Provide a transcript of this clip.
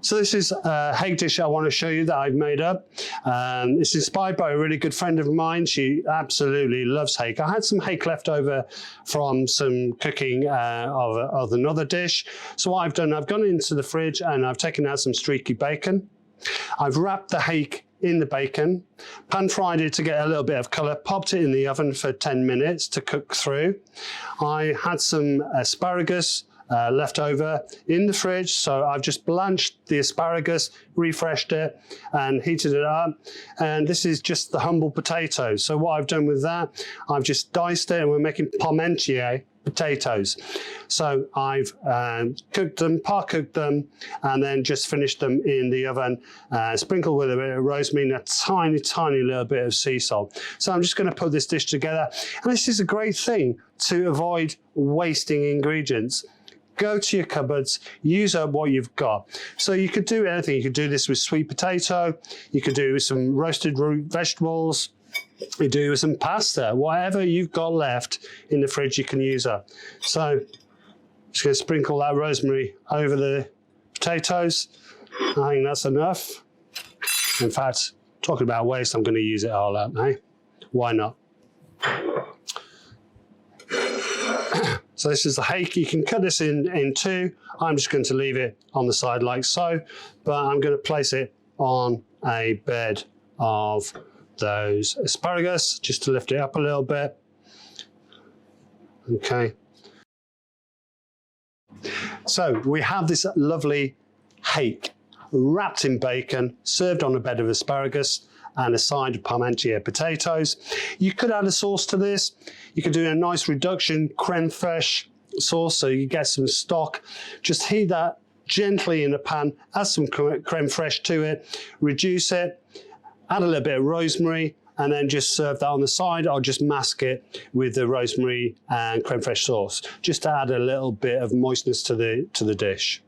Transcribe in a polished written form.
So this is a hake dish I want to show you that I've made up. It's inspired by a really good friend of mine. She absolutely loves hake. I had some hake left over from some cooking of another dish. So what I've done, I've gone into the fridge and I've taken out some streaky bacon. I've wrapped the hake in the bacon, pan fried it to get a little bit of colour, popped it in the oven for 10 minutes to cook through. I had some asparagus left over in the fridge, so I've just blanched the asparagus, refreshed it and heated it up. And this is just the humble potatoes. So what I've done with that, I've just diced it and we're making parmentier potatoes. So I've cooked them, par-cooked them, and then just finished them in the oven, sprinkled with a bit of rosemary and a tiny, tiny little bit of sea salt. So I'm just going to put this dish together. And this is a great thing to avoid wasting ingredients. Go to your cupboards, use up what you've got. So you could do anything. You could do this with sweet potato. You could do it with some roasted root vegetables. You do it with some pasta. Whatever you've got left in the fridge, you can use up. So just going to sprinkle that rosemary over the potatoes. I think that's enough. In fact, talking about waste, I'm going to use it all up, eh? Why not? So this is the hake. You can cut this in two. I'm just going to leave it on the side like so, but I'm going to place it on a bed of those asparagus just to lift it up a little bit. Okay. So we have this lovely hake wrapped in bacon, served on a bed of asparagus and a side of parmentier potatoes. You could add a sauce to this. You could do a nice reduction creme fraiche sauce, so you get some stock. Just heat that gently in a pan, add some creme fraiche to it, reduce it, add a little bit of rosemary, and then just serve that on the side, or just mask it with the rosemary and creme fraiche sauce, just to add a little bit of moistness to the dish.